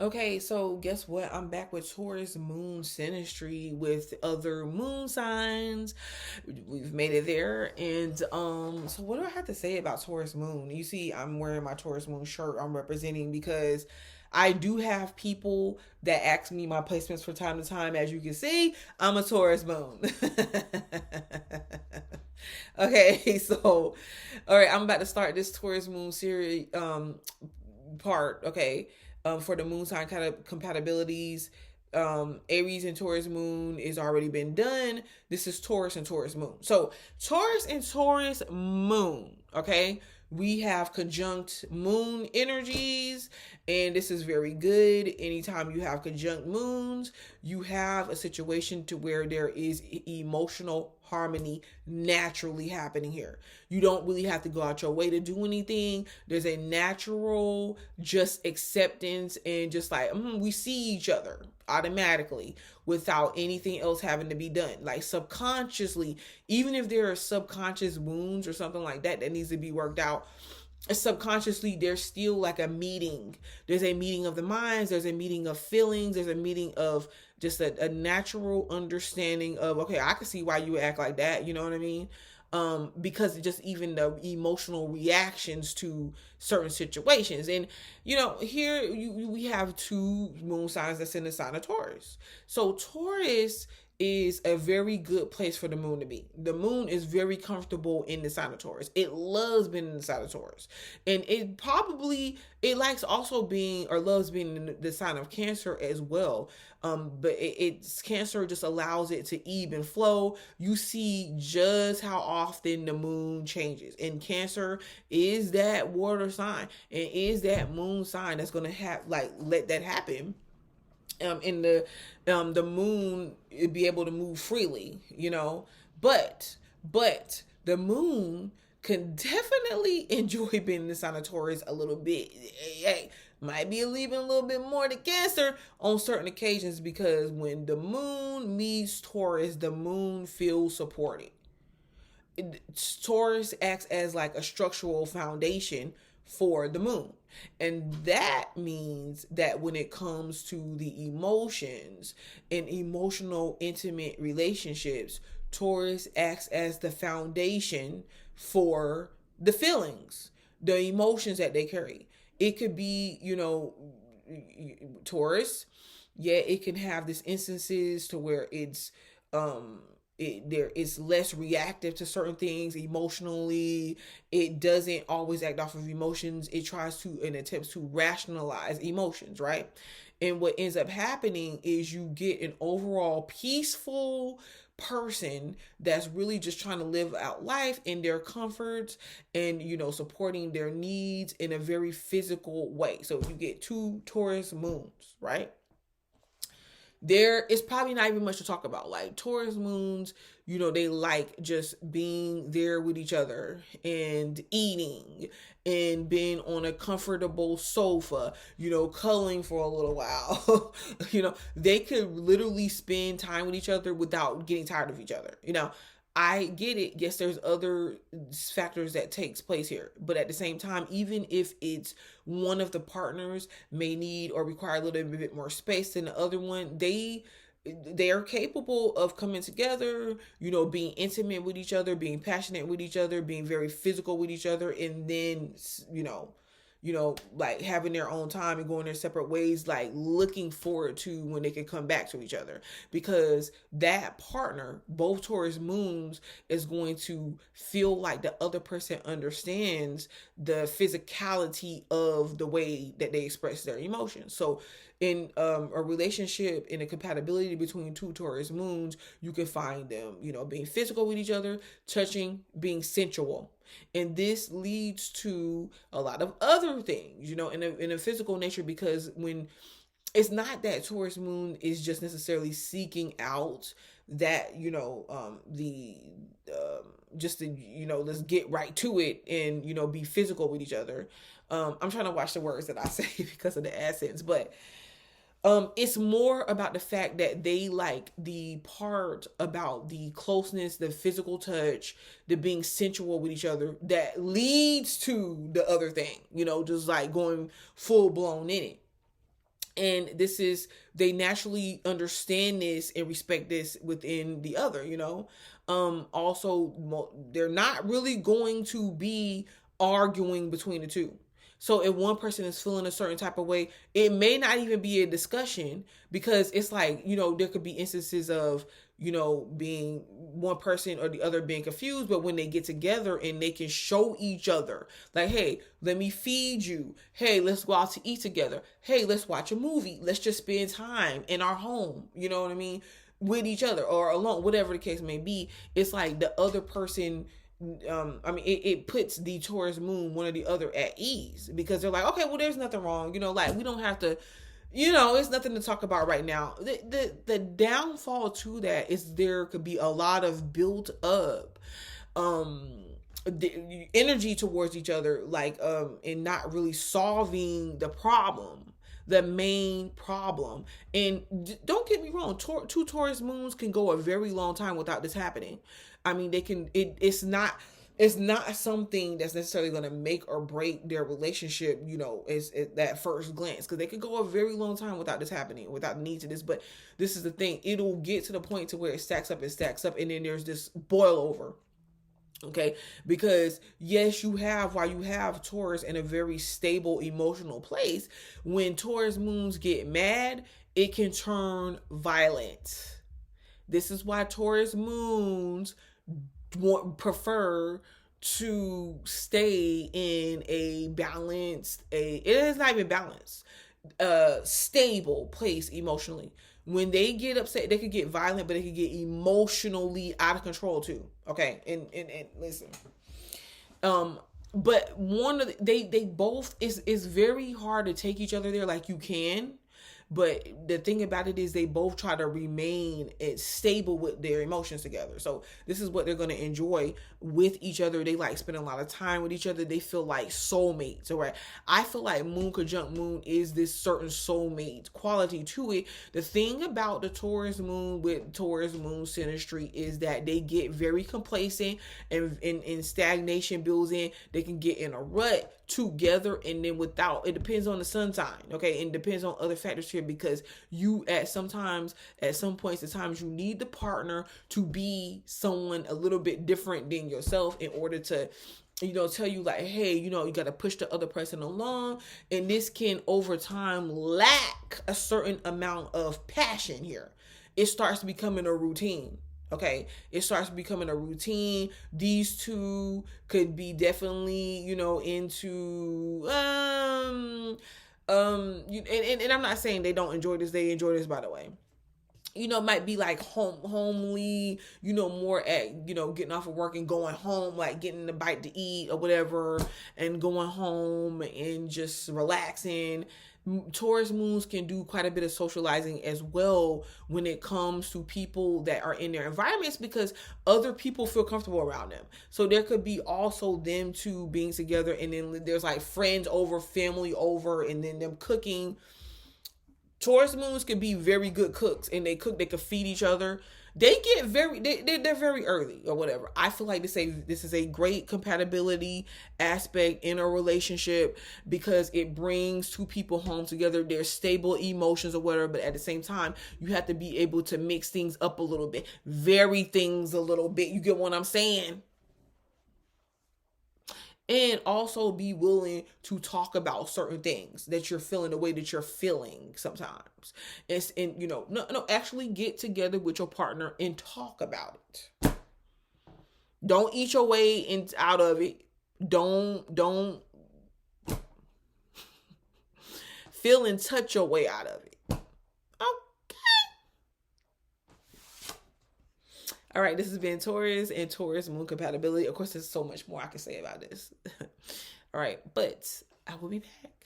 Okay, so guess what? I'm back with Taurus moon synastry with other moon signs. We've made it there. And so what do I have to say about Taurus moon? You see, I'm wearing my Taurus moon shirt I'm representing because I do have people that ask me my placements from time to time. As you can see, I'm a Taurus moon. Okay, so all right, I'm about to start this Taurus moon series part, okay, for the moon sign kind of compatibilities. Aries and Taurus moon is already been done. This is Taurus and Taurus moon. So Taurus and Taurus moon, okay, we have conjunct moon energies, and this is very good. Anytime you have conjunct moons, you have a situation to where there is emotional harmony naturally happening here. You don't really have to go out your way to do anything. There's a natural just acceptance and just like we see each other automatically without anything else having to be done. Like subconsciously, even if there are subconscious wounds or something like that that needs to be worked out, subconsciously there's still like a meeting. There's a meeting of the minds, there's a meeting of feelings, there's a meeting of just a natural understanding of, okay, I can see why you act like that, you know what I mean? Because just even the emotional reactions to certain situations. And here we have two moon signs that's in the sign of Taurus. So Taurus is a very good place for the moon to be. The moon is very comfortable in the sign of Taurus. It loves being in the sign of Taurus. And it likes also being or loves being in the sign of Cancer as well. But it's Cancer just allows it to ebb and flow. You see just how often the moon changes. And Cancer is that water sign and is that moon sign that's gonna have let that happen. In the moon be able to move freely, but the moon can definitely enjoy being in the sign of Taurus a little bit. Hey, might be leaving a little bit more to Cancer on certain occasions, because when the moon meets Taurus, the moon feels supported. Taurus acts as like a structural foundation for the moon. And that means that when it comes to the emotions and emotional, intimate relationships, Taurus acts as the foundation for the feelings, the emotions that they carry. It could be, Taurus, yeah, it can have these instances to where there is less reactive to certain things emotionally. It doesn't always act off of emotions. It tries to and attempts to rationalize emotions, right? And what ends up happening is you get an overall peaceful person that's really just trying to live out life in their comforts and supporting their needs in a very physical way. So you get two Taurus moons, right? There is probably not even much to talk about. Like Taurus moons, they like just being there with each other and eating and being on a comfortable sofa, cuddling for a little while. They could literally spend time with each other without getting tired of each other. I get it. Yes, there's other factors that takes place here, but at the same time, even if it's one of the partners may need or require a little bit more space than the other one, they are capable of coming together, being intimate with each other, being passionate with each other, being very physical with each other, and then like having their own time and going their separate ways, like looking forward to when they can come back to each other. Because that partner, both Taurus moons, is going to feel like the other person understands the physicality of the way that they express their emotions. So in a relationship, in a compatibility between two Taurus moons, you can find them, being physical with each other, touching, being sensual. And this leads to a lot of other things, in a physical nature, because when it's not that Taurus moon is just necessarily seeking out that, the just to, let's get right to it and, be physical with each other. I'm trying to watch the words that I say because of the accents, but it's more about the fact that they like the part about the closeness, the physical touch, the being sensual with each other that leads to the other thing, just like going full blown in it. And this is, they naturally understand this and respect this within the other, also they're not really going to be arguing between the two. So if one person is feeling a certain type of way, it may not even be a discussion, because it's like, there could be instances of, being one person or the other being confused, but when they get together and they can show each other, like, hey, let me feed you. Hey, let's go out to eat together. Hey, let's watch a movie. Let's just spend time in our home. You know what I mean? With each other or alone, whatever the case may be. It's like the other person, it puts the Taurus moon, one or the other, at ease, because they're like, okay, well, there's nothing wrong, like, we don't have to, it's nothing to talk about right now. The downfall to that is there could be a lot of built up the energy towards each other, like, and not really solving the main problem. And don't get me wrong, two Taurus moons can go a very long time without this happening. I mean, they can. It's not something that's necessarily going to make or break their relationship, is that first glance, because they could go a very long time without this happening, without the need to this. But this is the thing, it'll get to the point to where it stacks up, and then there's this boil over. Okay, because yes, while you have Taurus in a very stable emotional place, when Taurus moons get mad, it can turn violent. This is why Taurus moons prefer to stay in a balanced, it is not even balanced, stable place emotionally. When they get upset, they could get violent, but they could get emotionally out of control too. Okay, and listen, but they both, is very hard to take each other there. Like, you can, but the thing about it is they both try to remain stable with their emotions together. So this is what they're going to enjoy with each other. They like spending a lot of time with each other. They feel like soulmates. All right. I feel like moon conjunct moon is this certain soulmate quality to it. The thing about the Taurus moon with Taurus moon synastry is that they get very complacent, and stagnation builds in. They can get in a rut together, and then without, it depends on the sun sign, okay, and it depends on other factors here, because you at some points in times, you need the partner to be someone a little bit different than yourself in order to tell you, like, hey, you got to push the other person along. And this can over time lack a certain amount of passion here. It starts becoming a routine. Okay, it starts becoming a routine. These two could be definitely, into and I'm not saying they don't enjoy this. They enjoy this, by the way. Might be like homely, more at, getting off of work and going home, like getting a bite to eat or whatever, and going home and just relaxing. Taurus moons can do quite a bit of socializing as well when it comes to people that are in their environments, because other people feel comfortable around them. So there could be also them two being together, and then there's like friends over, family over, and then them cooking. Taurus moons can be very good cooks, and they could feed each other. They get they're very early or whatever. I feel like this is a great compatibility aspect in a relationship, because it brings two people home together. There's stable emotions or whatever, but at the same time, you have to be able to mix things up a little bit, vary things a little bit. You get what I'm saying? And also be willing to talk about certain things that you're feeling the way that you're feeling sometimes. No, actually get together with your partner and talk about it. Don't eat your way out of it. Don't feel and touch your way out of it. All right, this has been Taurus and Taurus moon compatibility. Of course, there's so much more I can say about this. All right, but I will be back.